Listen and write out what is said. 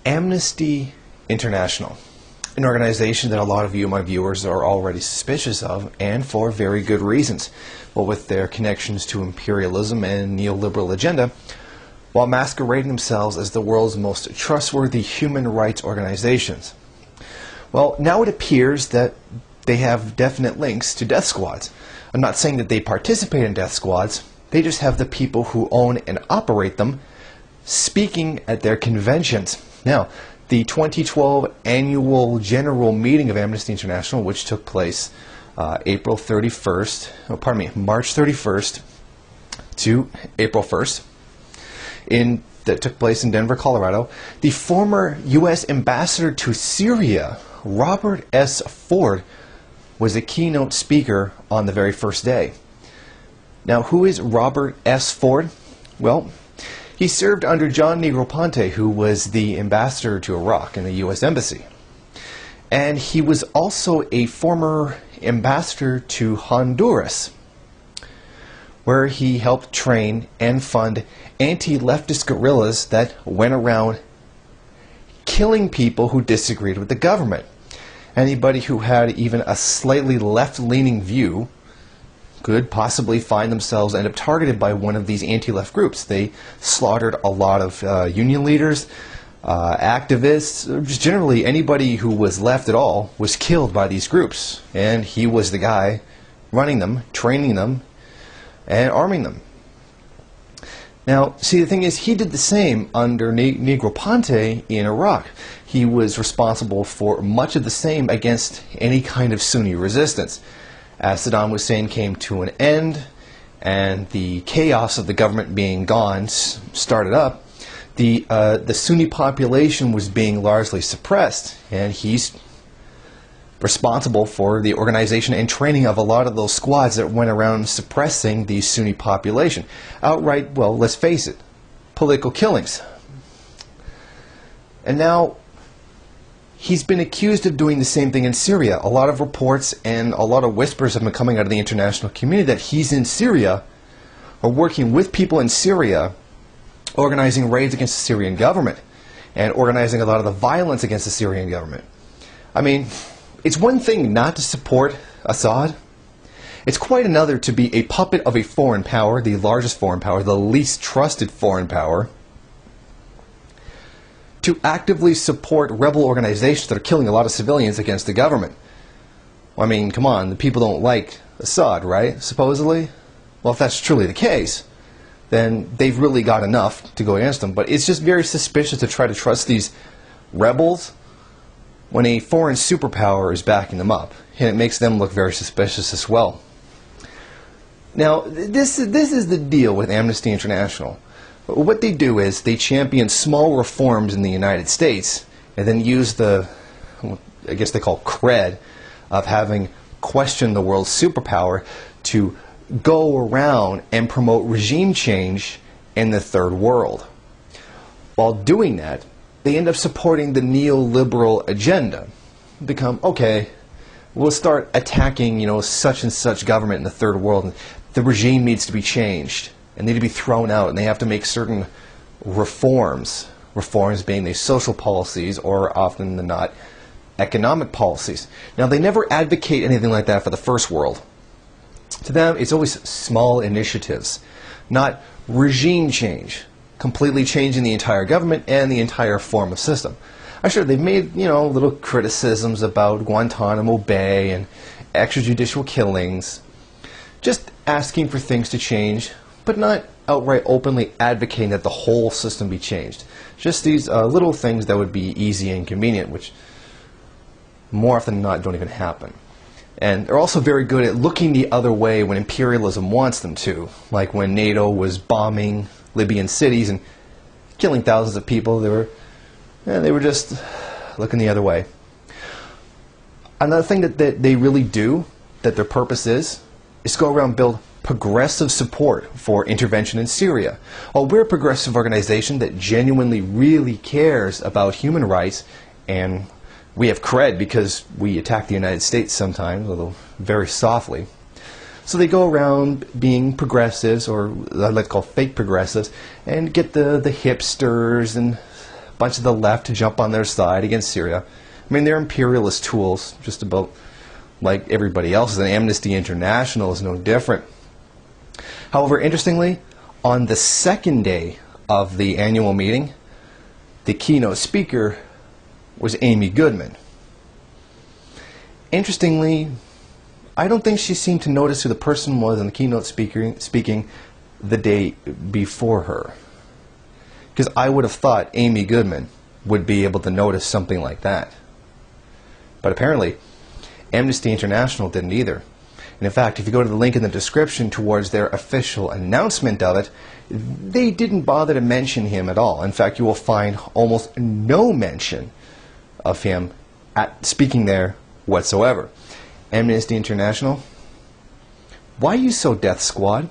Amnesty International, an organization that a lot of you, my viewers, are already suspicious of, and for very good reasons. Well, with their connections to imperialism and neoliberal agenda, while masquerading themselves as the world's most trustworthy human rights organizations. Well, now it appears that they have definite links to death squads. I'm not saying that they participate in death squads, they just have the people who own and operate them speaking at their conventions. Now, the 2012 annual general meeting of Amnesty International, which took place March 31st to April 1st, that took place in Denver, Colorado. The former U.S. ambassador to Syria, Robert S. Ford, was a keynote speaker on the very first day. Now, who is Robert S. Ford? Well, he served under John Negroponte, who was the ambassador to Iraq in the U.S. Embassy. And he was also a former ambassador to Honduras, where he helped train and fund anti-leftist guerrillas that went around killing people who disagreed with the government. Anybody who had even a slightly left-leaning view could possibly find themselves end up targeted by one of these anti-left groups. They slaughtered a lot of union leaders, activists, just generally anybody who was left at all was killed by these groups. And he was the guy running them, training them, and arming them. Now, see, the thing is, he did the same under Negroponte in Iraq. He was responsible for much of the same against any kind of Sunni resistance. As Saddam Hussein came to an end and the chaos of the government being gone started up, the Sunni population was being largely suppressed, and he's responsible for the organization and training of a lot of those squads that went around suppressing the Sunni population. Outright, well, let's face it, political killings. And now he's been accused of doing the same thing in Syria. A lot of reports and a lot of whispers have been coming out of the international community that he's in Syria, or working with people in Syria, organizing raids against the Syrian government, and organizing a lot of the violence against the Syrian government. I mean, it's one thing not to support Assad. It's quite another to be a puppet of a foreign power, the largest foreign power, the least trusted foreign power, to actively support rebel organizations that are killing a lot of civilians against the government. I mean, come on, the people don't like Assad, right, supposedly? Well, if that's truly the case, then they've really got enough to go against them. But it's just very suspicious to try to trust these rebels when a foreign superpower is backing them up. And it makes them look very suspicious as well. Now, this is the deal with Amnesty International. What they do is they champion small reforms in the United States and then use the, I guess they call cred, of having questioned the world's superpower to go around and promote regime change in the third world. While doing that, they end up supporting the neoliberal agenda. Become, okay, we'll start attacking, such and such government in the third world, and the regime needs to be changed and need to be thrown out, and they have to make certain reforms being these social policies, or often than not, economic policies. Now, they never advocate anything like that for the first world. To them, it's always small initiatives, not regime change, completely changing the entire government and the entire form of system. I'm sure they've made, little criticisms about Guantanamo Bay and extrajudicial killings, just asking for things to change, but not outright openly advocating that the whole system be changed. Just these little things that would be easy and convenient, which more often than not don't even happen. And they're also very good at looking the other way when imperialism wants them to, like when NATO was bombing Libyan cities and killing thousands of people. They were just looking the other way. Another thing that they really do, that their purpose is go around and build progressive support for intervention in Syria. Well, we're a progressive organization that genuinely really cares about human rights, and we have cred because we attack the United States sometimes, although very softly. So they go around being progressives, or I like to call fake progressives, and get the hipsters and a bunch of the left to jump on their side against Syria. I mean, they're imperialist tools, just about like everybody else, and Amnesty International is no different. However, interestingly, on the second day of the annual meeting, the keynote speaker was Amy Goodman. Interestingly, I don't think she seemed to notice who the person was in the keynote speaking the day before her. Because I would have thought Amy Goodman would be able to notice something like that. But apparently, Amnesty International didn't either. And in fact, if you go to the link in the description towards their official announcement of it, they didn't bother to mention him at all. In fact, you will find almost no mention of him speaking there whatsoever. Amnesty International, why are you so death squad?